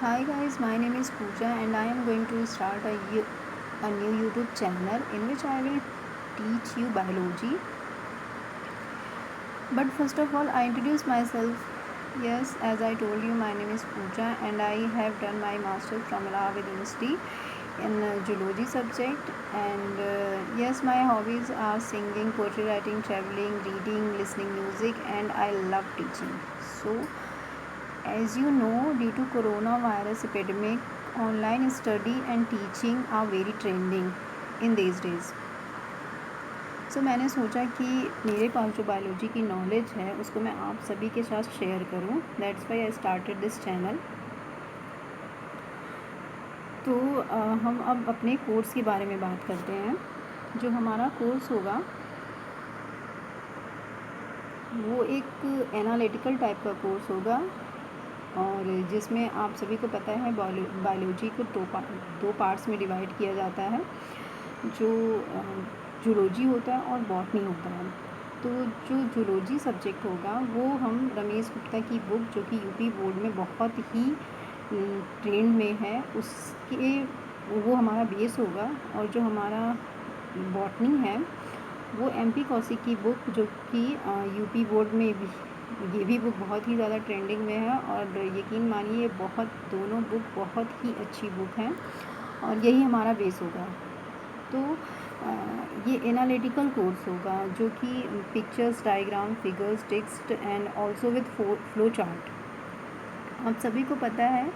Hi guys, my name is Pooja and I am going to start a new YouTube channel in which I will teach you biology. But first of all, I introduce myself. Yes, as I told you, my name is Pooja and I have done my master's from Allahabad University in zoology subject. And yes, my hobbies are singing, poetry writing, traveling, reading, listening music, and I love teaching. So as you know, due to coronavirus epidemic, online study and teaching are very trending in these days. सो मैंने सोचा कि मेरे पास जो biology की knowledge है उसको मैं आप सभी के साथ शेयर करूं. That's why I started this channel. तो हम अब अपने कोर्स के बारे में बात करते हैं. जो हमारा कोर्स होगा वो एक एनालिटिकल टाइप का कोर्स होगा और जिसमें आप सभी को पता है बायोलॉजी को दो पार्ट्स में डिवाइड किया जाता है, जो जूलॉजी होता है और बॉटनी होता है. तो जो जूलॉजी सब्जेक्ट होगा वो हम रमेश गुप्ता की बुक, जो कि यूपी बोर्ड में बहुत ही ट्रेंड में है, उसके वो हमारा बेस होगा. और जो हमारा बॉटनी है वो एमपी कौशिक की बुक, जो कि यूपी बोर्ड में भी ये भी बुक बहुत ही ज़्यादा ट्रेंडिंग में है. और यकीन मानिए दोनों बुक बहुत ही अच्छी बुक हैं और यही हमारा बेस होगा. तो ये एनालिटिकल कोर्स होगा जो कि pictures, diagram, figures, text and also with flow chart. आप सभी को पता है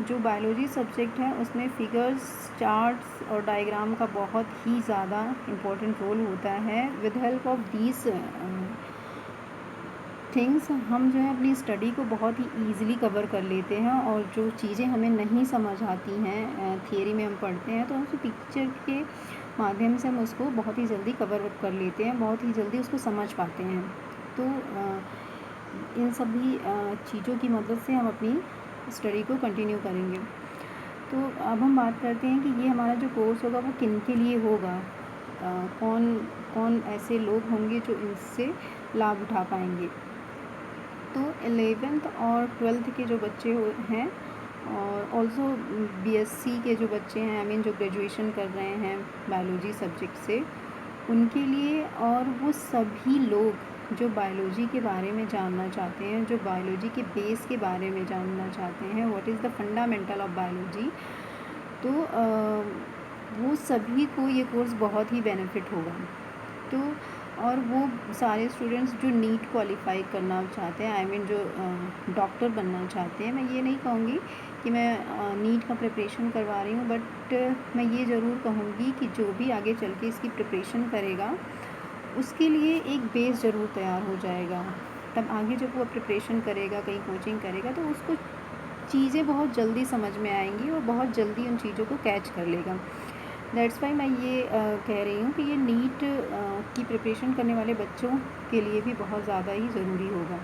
जो बायोलॉजी सब्जेक्ट है उसमें फिगर्स, चार्ट्स और डायग्राम का बहुत ही ज़्यादा इम्पोर्टेंट रोल होता है. With help of these things हम जो है अपनी स्टडी को बहुत ही ईज़िली कवर कर लेते हैं. और जो चीज़ें हमें नहीं समझ आती हैं, थियरी में हम पढ़ते हैं, तो हम उस पिक्चर के माध्यम से हम उसको बहुत ही जल्दी कवर कर लेते हैं, बहुत ही जल्दी उसको समझ पाते हैं. तो इन सभी चीज़ों की मदद से हम अपनी स्टडी को कंटिन्यू करेंगे. तो अब हम बात करते हैं कि ये हमारा जो कोर्स होगा वो किन के लिए होगा, कौन कौन ऐसे लोग होंगे जो इससे लाभ उठा पाएंगे. तो 11th और 12th के जो बच्चे हैं और ऑल्सो बीएससी के जो बच्चे हैं, आई मीन जो ग्रेजुएशन कर रहे हैं बायोलॉजी सब्जेक्ट से, उनके लिए, और वो सभी लोग जो बायोलॉजी के बारे में जानना चाहते हैं, जो बायोलॉजी के बेस के बारे में जानना चाहते हैं, what is the fundamental of biology, तो वो सभी को ये कोर्स बहुत ही बेनिफिट होगा. तो और वो सारे स्टूडेंट्स जो नीट क्वालिफाई करना चाहते हैं, आई मीन जो डॉक्टर बनना चाहते हैं, मैं ये नहीं कहूँगी कि मैं नीट का प्रिपरेशन करवा रही हूँ, बट मैं ये ज़रूर कहूँगी कि जो भी आगे चल के इसकी प्रिपरेशन करेगा उसके लिए एक बेस ज़रूर तैयार हो जाएगा. तब आगे जब वो प्रिपरेशन करेगा, कहीं कोचिंग करेगा, तो उसको चीज़ें बहुत जल्दी समझ में आएंगी और बहुत जल्दी उन चीज़ों को कैच कर लेगा. दैट्स वाई मैं ये कह रही हूँ कि ये नीट की प्रिपरेशन करने वाले बच्चों के लिए भी बहुत ज़्यादा ही ज़रूरी होगा.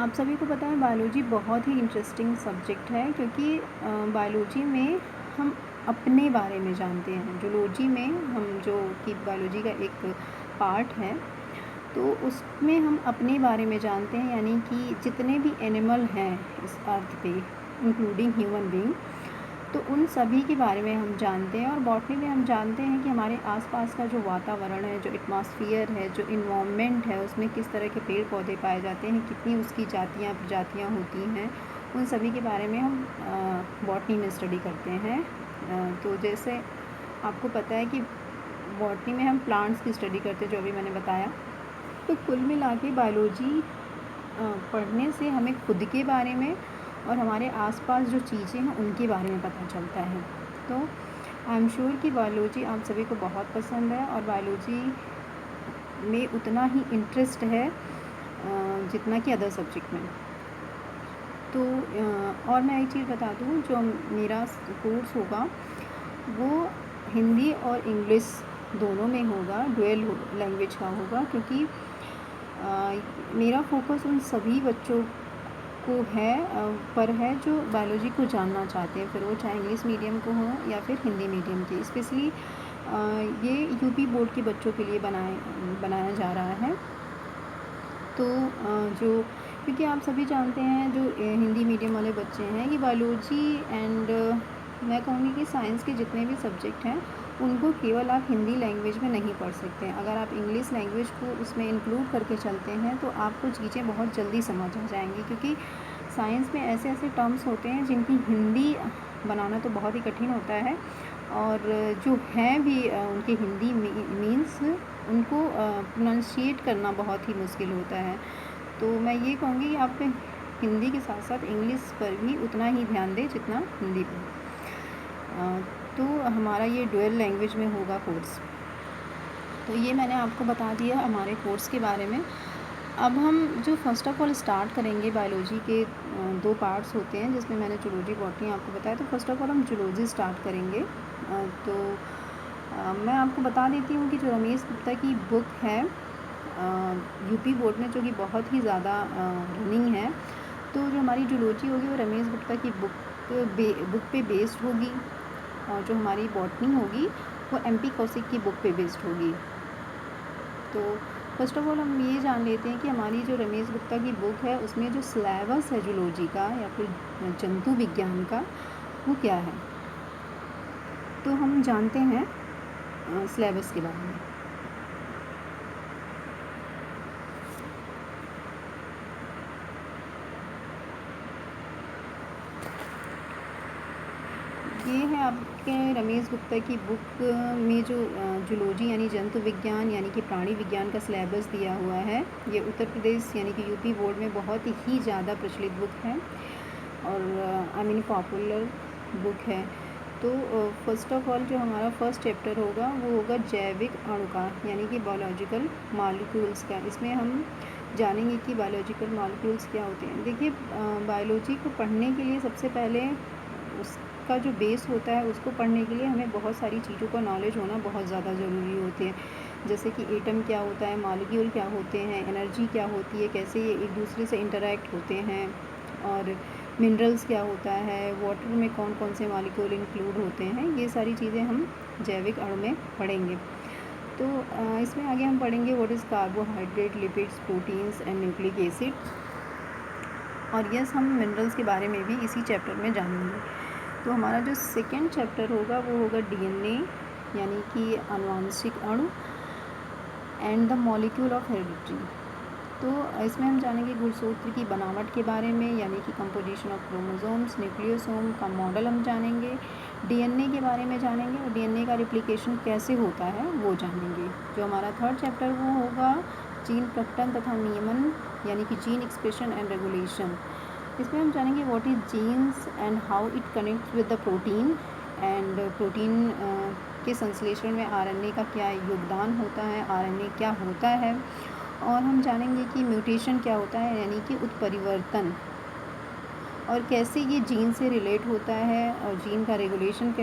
आप सभी को पता है बायोलॉजी बहुत ही इंटरेस्टिंग सब्जेक्ट है, क्योंकि बायोलॉजी में हम अपने बारे में जानते हैं. जूलॉजी में हम जो कि बायोलॉजी का एक पार्ट है, तो उसमें हम अपने बारे में जानते हैं, यानी कि जितने भी एनिमल हैं इस अर्थ पे, इंक्लूडिंग ह्यूमन बीइंग, तो उन सभी के बारे में हम जानते हैं. और बॉटनी में हम जानते हैं कि हमारे आसपास का जो वातावरण है, जो एटमॉस्फेयर है, जो इन्वायरमेंट है, उसमें किस तरह के पेड़ पौधे पाए जाते हैं, कितनी उसकी प्रजातियाँ होती हैं, उन सभी के बारे में हम बॉटनी में स्टडी करते हैं. तो जैसे आपको पता है कि बॉटनी में हम प्लांट्स की स्टडी करते हैं, जो अभी मैंने बताया. तो कुल मिला के बायोलॉजी पढ़ने से हमें खुद के बारे में और हमारे आसपास जो चीज़ें हैं उनके बारे में पता चलता है. तो आई एम श्योर कि बायोलॉजी आप सभी को बहुत पसंद है और बायोलॉजी में उतना ही इंटरेस्ट है जितना कि अदर सब्जेक्ट में. तो और मैं एक चीज़ बता दूँ, जो मेरा कोर्स होगा वो हिंदी और इंग्लिश दोनों में होगा, डुअल लैंग्वेज का होगा, क्योंकि मेरा फोकस उन सभी बच्चों को पर है जो बायोलॉजी को जानना चाहते हैं, फिर वो चाहे इंग्लिश मीडियम को हो या फिर हिंदी मीडियम के. स्पेशली ये यूपी बोर्ड के बच्चों के लिए बनाया जा रहा है. तो जो क्योंकि आप सभी जानते हैं जो हिंदी मीडियम वाले बच्चे हैं कि बायोलॉजी एंड मैं कहूँगी कि साइंस के जितने भी सब्जेक्ट हैं उनको केवल आप हिंदी लैंग्वेज में नहीं पढ़ सकते हैं। अगर आप इंग्लिश लैंग्वेज को उसमें इंक्लूड करके चलते हैं तो आपको चीज़ें बहुत जल्दी समझ आ जाएंगी, क्योंकि साइंस में ऐसे ऐसे टर्म्स होते हैं जिनकी हिंदी बनाना तो बहुत ही कठिन होता है, और जो हैं भी उनके हिंदी मीन्स उनको प्रोनाउंशिएट करना बहुत ही मुश्किल होता है। तो मैं ये कहूँगी कि आप हिंदी के साथ साथ इंग्लिश पर भी उतना ही ध्यान दें जितना हिंदी पर। तो हमारा ये डुअल लैंग्वेज में होगा कोर्स। तो ये मैंने आपको बता दिया हमारे कोर्स के बारे में। अब हम जो फ़र्स्ट ऑफ़ ऑल स्टार्ट करेंगे, बायोलॉजी के 2 पार्ट्स होते हैं जिसमें मैंने जूलॉजी बॉटनी आपको बताया। तो फ़र्स्ट ऑफ़ ऑल हम जूलॉजी स्टार्ट करेंगे। तो मैं आपको बता देती हूँ कि जो रमेश गुप्ता की बुक है यूपी बोर्ड में, जो कि बहुत ही ज़्यादा रनिंग है, तो जो हमारी जूलॉजी होगी वो रमेश गुप्ता की बुक पे बेस्ड होगी, और जो हमारी बॉटनी होगी वो MP कौशिक की बुक पे बेस्ड होगी। तो फर्स्ट ऑफ़ ऑल हम ये जान लेते हैं कि हमारी जो रमेश गुप्ता की बुक है उसमें जो सिलेबस है जूलॉजी का या फिर जंतु विज्ञान का, वो क्या है। तो हम जानते हैं सिलेबस के बारे में। ये है आपके रमेश गुप्ता की बुक में जो जूलॉजी यानी जंतु विज्ञान यानी कि प्राणी विज्ञान का सिलेबस दिया हुआ है। ये उत्तर प्रदेश यानी कि यूपी बोर्ड में बहुत ही ज़्यादा प्रचलित बुक है और पॉपुलर बुक है। तो फर्स्ट ऑफ ऑल जो हमारा फर्स्ट चैप्टर होगा वो होगा जैविक अणु का, यानी कि बायोलॉजिकल मॉलिक्यूल्स का। इसमें हम जानेंगे कि बायोलॉजिकल मॉलिक्यूल्स क्या होते हैं। देखिए, बायोलॉजी को पढ़ने के लिए सबसे पहले उसका जो बेस होता है उसको पढ़ने के लिए हमें बहुत सारी चीज़ों का नॉलेज होना बहुत ज़्यादा ज़रूरी होती है। जैसे कि एटम क्या होता है, मॉलिक्यूल क्या होते हैं, एनर्जी क्या होती है, कैसे ये एक दूसरे से इंटरेक्ट होते हैं, और मिनरल्स क्या होता है, वाटर में कौन कौन से मॉलिक्यूल इंक्लूड होते हैं। ये सारी चीज़ें हम जैविक अणु में पढ़ेंगे। तो इसमें आगे हम पढ़ेंगे what is carbohydrate, lipids, proteins and nucleic acid. और यस, हम मिनरल्स के बारे में भी इसी चैप्टर में जानेंगे। तो हमारा जो सेकेंड चैप्टर होगा वो होगा DNA यानी कि आनुवांशिक अणु and the molecule of heredity. तो इसमें हम जानेंगे गुणसूत्र की बनावट के बारे में, यानी कि कंपोजिशन ऑफ क्रोमोसोम्स, न्यूक्लियोसोम का मॉडल हम जानेंगे, DNA के बारे में जानेंगे, और DNA का रिप्लिकेशन कैसे होता है वो जानेंगे। जो हमारा थर्ड चैप्टर वो होगा जीन प्रकटन तथा नियमन, यानी कि जीन एक्सप्रेशन एंड रेगुलेशन। इसमें हम जानेंगे what is genes and how it connects with the protein, and protein के संश्लेषण में RNA का क्या योगदान होता है, RNA क्या होता है, और हम जानेंगे कि म्यूटेशन क्या होता है यानी कि उत्परिवर्तन, और कैसे ये जीन से रिलेट होता है, और जीन का रेगुलेशन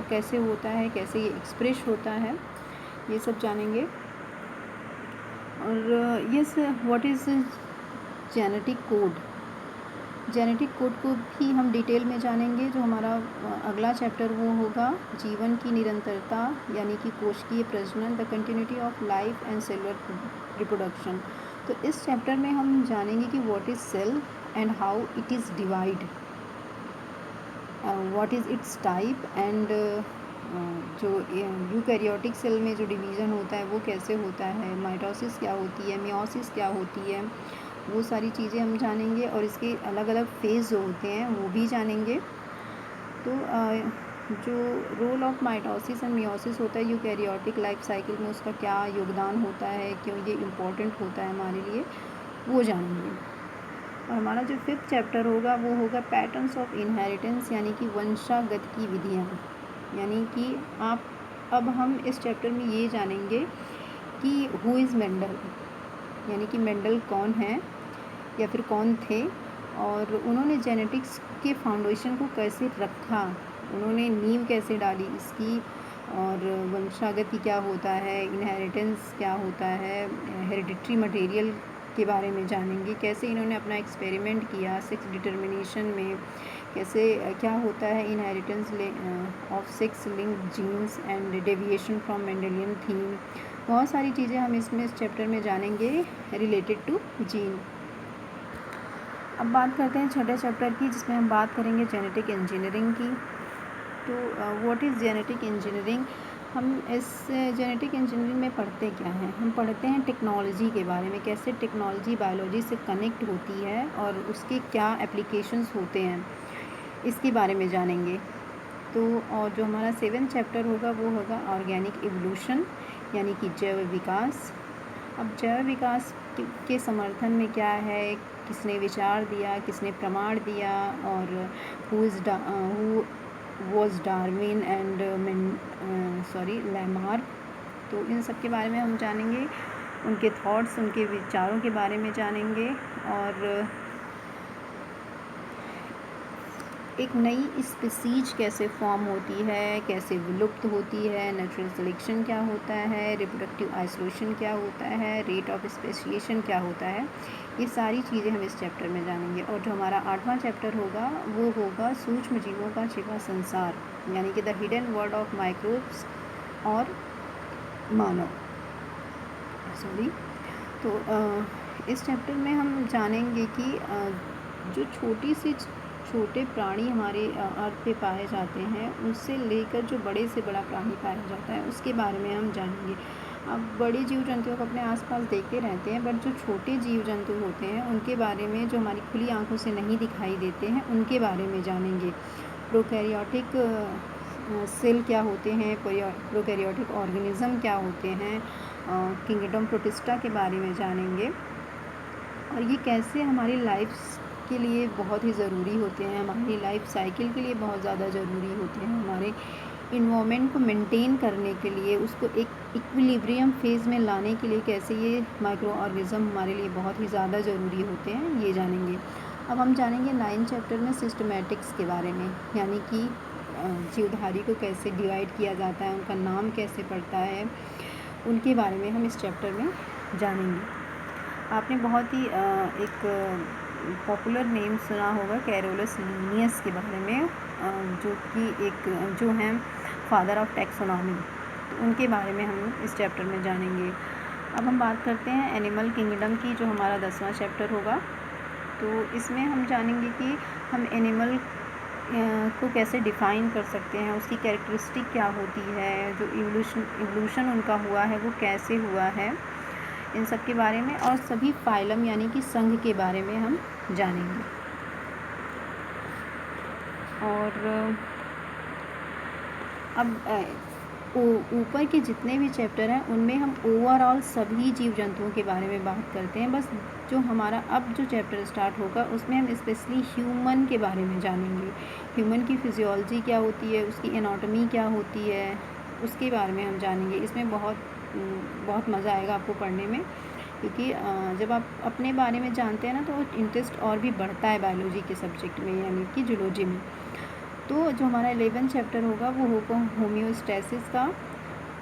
कैसे होता है, कैसे ये एक्सप्रेस होता है, ये सब जानेंगे। और yes, what is genetic code. Genetic code को भी हम डिटेल में जानेंगे। जो हमारा अगला चैप्टर वो होगा जीवन की निरंतरता, यानी कि कोशिकीय प्रजनन, the continuity of life and cellular reproduction. तो इस चैप्टर में हम जानेंगे कि what is cell and how it is divide, what is its type, and जो यूकैरियोटिक सेल में जो डिवीज़न होता है वो कैसे होता है, माइटोसिस क्या होती है, मियोसिस क्या होती है, वो सारी चीज़ें हम जानेंगे, और इसके अलग अलग फेज़ जो होते हैं वो भी जानेंगे। तो जो role of mitosis and meiosis होता है यूकैरियोटिक लाइफ साइकिल में, उसका क्या योगदान होता है, क्यों ये इम्पोर्टेंट होता है हमारे लिए, वो जानेंगे। और हमारा जो फिफ्थ चैप्टर होगा वो होगा पैटर्न्स ऑफ इनहेरिटेंस, यानी कि वंशागत की विधियाँ। यानी कि अब हम इस चैप्टर में ये जानेंगे कि हु इज़ मेंडल, यानी कि मेंडल कौन है या फिर कौन थे, और उन्होंने जेनेटिक्स के फाउंडेशन को कैसे रखा, उन्होंने नींव कैसे डाली इसकी, और वंशागति क्या होता है, इनहेरिटेंस क्या होता है, हेरिडिटरी मटेरियल के बारे में जानेंगे, कैसे इन्होंने अपना एक्सपेरिमेंट किया सेक्स डिटर्मिनेशन में, कैसे क्या होता है inheritance of sex linked genes and deviation from Mendelian theme. बहुत सारी चीज़ें हम इसमें इस चैप्टर में जानेंगे रिलेटेड टू जीन। अब बात करते हैं छठे चैप्टर की, जिसमें हम बात करेंगे जेनेटिक इंजीनियरिंग की। तो व्हाट इज़ जेनेटिक इंजीनियरिंग? हम इस जेनेटिक इंजीनियरिंग में पढ़ते क्या हैं? हम पढ़ते हैं टेक्नोलॉजी के बारे में, कैसे टेक्नोलॉजी बायोलॉजी से कनेक्ट होती है और उसके क्या एप्लीकेशंस होते हैं, इसके बारे में जानेंगे। तो और जो हमारा 7वां चैप्टर होगा वो होगा ऑर्गेनिक इवोल्यूशन, यानी कि जैव विकास। अब जैव विकास के समर्थन में क्या है, किसने विचार दिया, किसने प्रमाण दिया, और who was Darwin and Lamarck. तो इन सब के बारे में हम जानेंगे, उनके थॉट्स, उनके विचारों के बारे में जानेंगे। और एक नई स्पीसीज कैसे फॉर्म होती है, कैसे विलुप्त होती है, नेचुरल सिलेक्शन क्या होता है, रिप्रोडक्टिव आइसोलेशन क्या होता है, रेट ऑफ स्पेसिएशन क्या होता है, ये सारी चीज़ें हम इस चैप्टर में जानेंगे। और जो हमारा 8वां चैप्टर होगा वो होगा सूक्ष्म जीवों का छिपा संसार, यानी कि the hidden world of microbes और मानव। तो इस चैप्टर में हम जानेंगे कि जो छोटे प्राणी हमारे अर्थ पे पाए जाते हैं, उससे लेकर जो बड़े से बड़ा प्राणी पाया जाता है उसके बारे में हम जानेंगे। अब बड़े जीव जंतुओं को अपने आसपास देखते रहते हैं, बट जो छोटे जीव जंतु होते हैं उनके बारे में, जो हमारी खुली आंखों से नहीं दिखाई देते हैं, उनके बारे में जानेंगे। प्रोकैरियोटिक सेल क्या होते हैं, प्रोकैरियोटिक ऑर्गेनिज्म क्या होते हैं, किंगडम प्रोटिस्टा के बारे में जानेंगे। और ये कैसे हमारी लाइफ के लिए बहुत ही ज़रूरी होते हैं, हमारी लाइफ साइकिल के लिए बहुत ज़्यादा ज़रूरी होते हैं, हमारे इन्वायरमेंट को मेंटेन करने के लिए, उसको एक इक्विलिब्रियम फेज़ में लाने के लिए कैसे ये माइक्रो ऑर्गेनिज्म हमारे लिए बहुत ही ज़्यादा ज़रूरी होते हैं, ये जानेंगे। अब हम जानेंगे 9 चैप्टर में सिस्टमैटिक्स के बारे में, यानी कि जीवधारी को कैसे डिवाइड किया जाता है, उनका नाम कैसे पड़ता है, उनके बारे में हम इस चैप्टर में जानेंगे। आपने बहुत ही एक पॉपुलर नेम सुना होगा कैरोलस लिनियस के बारे में, जो हैं फादर ऑफ टैक्सोनॉमी, तो उनके बारे में हम इस चैप्टर में जानेंगे। अब हम बात करते हैं एनिमल किंगडम की, जो हमारा 10वां चैप्टर होगा। तो इसमें हम जानेंगे कि हम एनिमल को कैसे डिफ़ाइन कर सकते हैं, उसकी कैरेक्टरिस्टिक क्या होती है, जो इवोल्यूशन उनका हुआ है वो कैसे हुआ है, इन सब के बारे में, और सभी फाइलम यानी कि संघ के बारे में हम जानेंगे। और अब ऊपर के जितने भी चैप्टर हैं उनमें हम ओवरऑल सभी जीव जंतुओं के बारे में बात करते हैं। बस जो हमारा अब जो चैप्टर स्टार्ट होगा उसमें हम स्पेशली ह्यूमन के बारे में जानेंगे। ह्यूमन की फिजियोलॉजी क्या होती है, उसकी एनाटॉमी क्या होती है, उसके बारे में हम जानेंगे। इसमें बहुत मज़ा आएगा आपको पढ़ने में, क्योंकि जब आप अपने बारे में जानते हैं ना तो इंटरेस्ट और भी बढ़ता है बायोलॉजी के सब्जेक्ट में, यानी कि जूलॉजी में। तो जो हमारा 11 चैप्टर होगा वो होगा होम्योस्टैसिस का,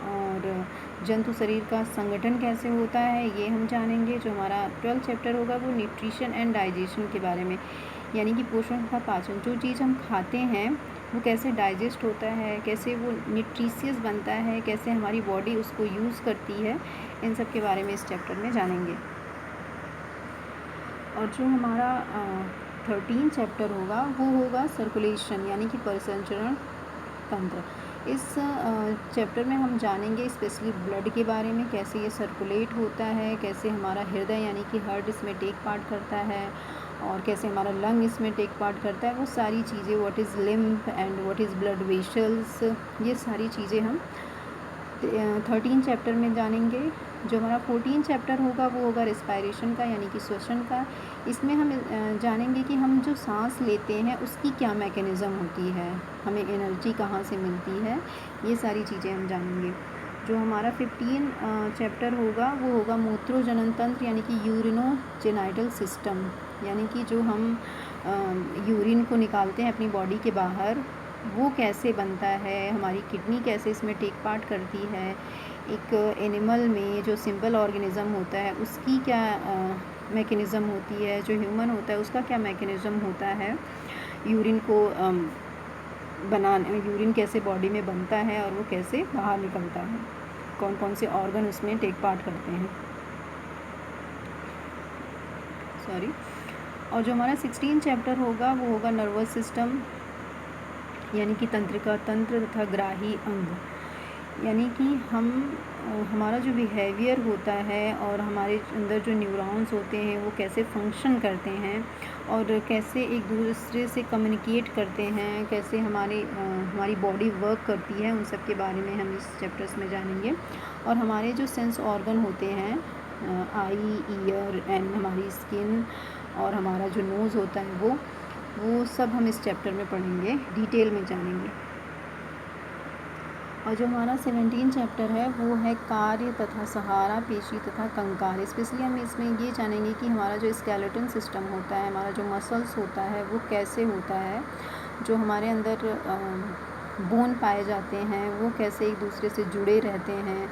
और जंतु शरीर का संगठन कैसे होता है ये हम जानेंगे। जो हमारा 12 चैप्टर होगा वो न्यूट्रिशन एंड डाइजेशन के बारे में, यानी कि पोषण का पाचन, जो चीज़ हम खाते हैं वो कैसे डाइजेस्ट होता है, कैसे वो न्यूट्रिशियस बनता है, कैसे हमारी बॉडी उसको यूज़ करती है, इन सब के बारे में इस चैप्टर में जानेंगे। और जो हमारा 13 चैप्टर होगा वो होगा सर्कुलेशन, यानी कि परिसंचरण तंत्र। इस चैप्टर में हम जानेंगे स्पेशली ब्लड के बारे में, कैसे ये सर्कुलेट होता है, कैसे हमारा हृदय यानी कि हार्ट इसमें टेक पार्ट करता है, और कैसे हमारा लंग इसमें टेक पार्ट करता है, वो सारी चीज़ें, what is lymph and what is blood vessels, ये सारी चीज़ें हम 13 चैप्टर में जानेंगे। जो हमारा 14 चैप्टर होगा वो होगा रेस्पायरेशन का, यानी कि श्वसन का। इसमें हम जानेंगे कि हम जो सांस लेते हैं उसकी क्या मैकेनिज़्म होती है, हमें एनर्जी कहाँ से मिलती है, ये सारी चीज़ें हम जानेंगे। जो हमारा 15 चैप्टर होगा वो होगा मूत्रोजनन तंत्र, यानी कि यूरिनोजेनाइटल सिस्टम, यानी कि जो हम यूरिन को निकालते हैं अपनी बॉडी के बाहर, वो कैसे बनता है, हमारी किडनी कैसे इसमें टेक पार्ट करती है, एक एनिमल में जो सिंपल ऑर्गेनिज़म होता है उसकी क्या मैकेनिज़्म होती है, जो ह्यूमन होता है उसका क्या मैकेनिज़्म होता है, यूरिन कैसे बॉडी में बनता है और वो कैसे बाहर निकलता है, कौन कौन से ऑर्गन उसमें टेक पार्ट करते हैं। और जो हमारा 16 चैप्टर होगा वो होगा नर्वस सिस्टम, यानी कि तंत्रिका तंत्र तथा ग्राही अंग, यानी कि हमारा जो बिहेवियर होता है और हमारे अंदर जो न्यूरॉन्स होते हैं वो कैसे फंक्शन करते हैं और कैसे एक दूसरे से कम्युनिकेट करते हैं, कैसे हमारी बॉडी वर्क करती है, उन सब के बारे में हम इस चैप्टर्स में जानेंगे। और हमारे जो सेंस ऑर्गन होते हैं, आई, ईयर एंड हमारी स्किन और हमारा जो नोज़ होता है वो सब हम इस चैप्टर में पढ़ेंगे, डिटेल में जानेंगे। और जो हमारा 17 चैप्टर है वो है कार्य तथा सहारा, पेशी तथा कंकाल। स्पेशली हम इसमें ये जानेंगे कि हमारा जो स्केलेटन सिस्टम होता है, हमारा जो मसल्स होता है वो कैसे होता है, जो हमारे अंदर बोन पाए जाते हैं वो कैसे एक दूसरे से जुड़े रहते हैं,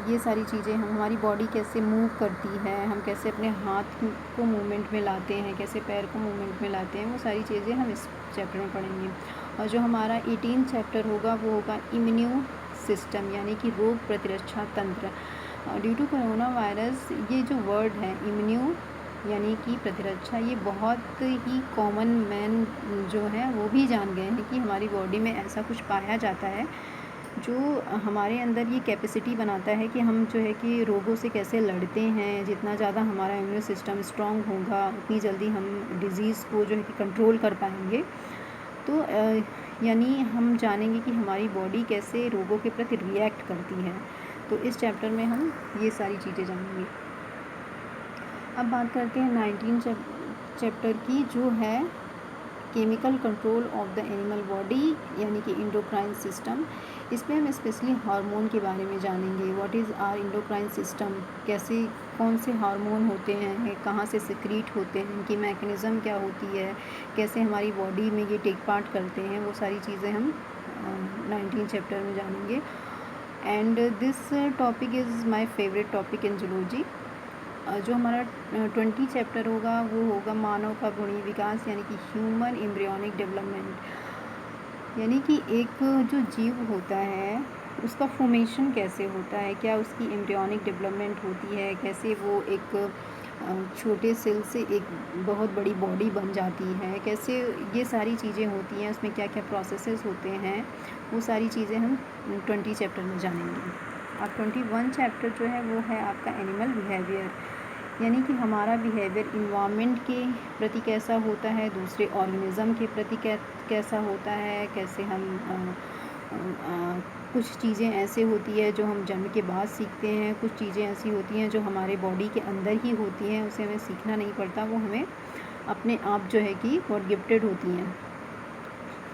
ये सारी चीज़ें हमारी बॉडी कैसे मूव करती है, हम कैसे अपने हाथ को मूवमेंट में लाते हैं, कैसे पैर को मूवमेंट में लाते हैं, वो सारी चीज़ें हम इस चैप्टर में पढ़ेंगे। और जो हमारा 18 चैप्टर होगा वो होगा इम्यून सिस्टम, यानी कि रोग प्रतिरक्षा तंत्र। ड्यू टू कोरोना वायरस, ये जो वर्ड है इम्यून यानी कि प्रतिरक्षा, ये बहुत ही कॉमन मैन जो है वो भी जान गए हैं कि हमारी बॉडी में ऐसा कुछ पाया जाता है जो हमारे अंदर ये कैपेसिटी बनाता है कि हम जो है कि रोगों से कैसे लड़ते हैं। जितना ज़्यादा हमारा इम्यून सिस्टम स्ट्रॉन्ग होगा उतनी जल्दी हम डिज़ीज़ को जो है कि कंट्रोल कर पाएंगे। तो यानी हम जानेंगे कि हमारी बॉडी कैसे रोगों के प्रति रिएक्ट करती है। तो इस चैप्टर में हम ये सारी चीज़ें जानेंगे। अब बात करते हैं 19 चैप्टर की, जो है chemical control of the animal body, यानी कि इंडोक्राइन सिस्टम। इसमें हम स्पेशली हार्मोन के बारे में जानेंगे। What is our endocrine system, कैसे कौन से हार्मोन होते हैं, कहाँ से सिक्रीट होते हैं, इनकी मैकेनिज़्म क्या होती है, कैसे हमारी बॉडी में ये टेक पार्ट करते हैं, वो सारी चीज़ें हम 19 चैप्टर में जानेंगे। And this topic is my favourite topic in zoology. जो हमारा 20 चैप्टर होगा वो होगा मानव का भ्रूणी विकास, यानी कि ह्यूमन एम्ब्रियोनिक डेवलपमेंट, यानी कि एक जो जीव होता है उसका फॉर्मेशन कैसे होता है, क्या उसकी एम्ब्रियोनिक डेवलपमेंट होती है, कैसे वो एक छोटे सेल से एक बहुत बड़ी बॉडी बन जाती है, कैसे ये सारी चीज़ें होती हैं, उसमें क्या क्या प्रोसेसेस होते हैं, वो सारी चीज़ें हम 20 चैप्टर में जानेंगे। और 21 चैप्टर जो है वो है आपका एनिमल बिहेवियर, यानी कि हमारा बिहेवियर इन्वायरमेंट के प्रति कैसा होता है, दूसरे ऑर्गेनिज़म के प्रति कैसा होता है, कैसे हम कुछ चीज़ें ऐसे होती है जो हम जन्म के बाद सीखते हैं, कुछ चीज़ें ऐसी होती हैं जो हमारे बॉडी के अंदर ही होती हैं, उसे हमें सीखना नहीं पड़ता, वो हमें अपने आप जो है कि गॉड गिफ्टेड होती हैं।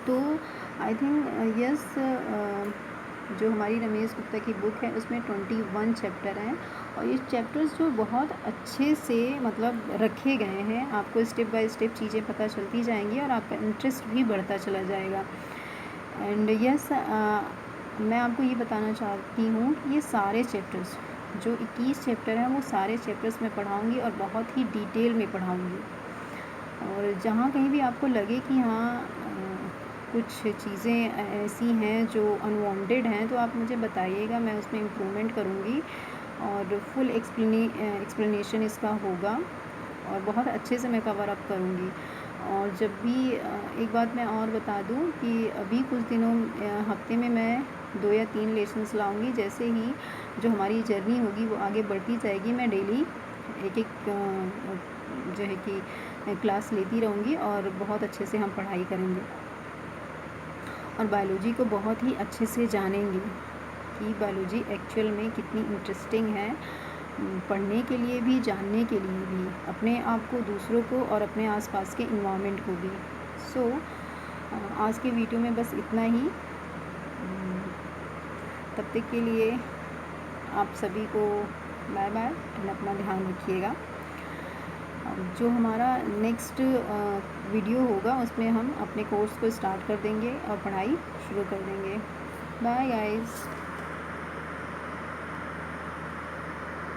तो आई थिंक यस, जो हमारी रमेश गुप्ता की बुक है उसमें 21 चैप्टर हैं और ये चैप्टर्स जो बहुत अच्छे से मतलब रखे गए हैं, आपको स्टेप बाय स्टेप चीज़ें पता चलती जाएंगी और आपका इंटरेस्ट भी बढ़ता चला जाएगा। एंड यस, मैं आपको ये बताना चाहती हूँ कि ये सारे चैप्टर्स जो 21 चैप्टर हैं वो सारे चैप्टर्स मैं पढ़ाऊँगी और बहुत ही डिटेल में पढ़ाऊँगी। और जहाँ कहीं भी आपको लगे कि हाँ कुछ चीज़ें ऐसी हैं जो अनवांटेड हैं तो आप मुझे बताइएगा, मैं उसमें इम्प्रूवमेंट करूँगी और फुल एक्सप्लेनेशन इसका होगा और बहुत अच्छे से मैं कवर अप करूँगी। और जब भी एक बात मैं और बता दूँ कि अभी कुछ दिनों हफ्ते में मैं 2 या 3 लेसन्स लाऊँगी। जैसे ही जो हमारी जर्नी होगी वो आगे बढ़ती जाएगी, मैं डेली एक जो है कि क्लास लेती रहूँगी और बहुत अच्छे से हम पढ़ाई करेंगे और बायोलॉजी को बहुत ही अच्छे से जानेंगे कि बायोलॉजी एक्चुअल में कितनी इंटरेस्टिंग है, पढ़ने के लिए भी, जानने के लिए भी, अपने आप को, दूसरों को और अपने आसपास के इन्वायरमेंट को भी। सो आज के वीडियो में बस इतना ही। तब तक के लिए आप सभी को बाय बाय एंड अपना ध्यान रखिएगा। जो हमारा नेक्स्ट वीडियो होगा उसमें हम अपने कोर्स को स्टार्ट कर देंगे और पढ़ाई शुरू कर देंगे। Bye guys.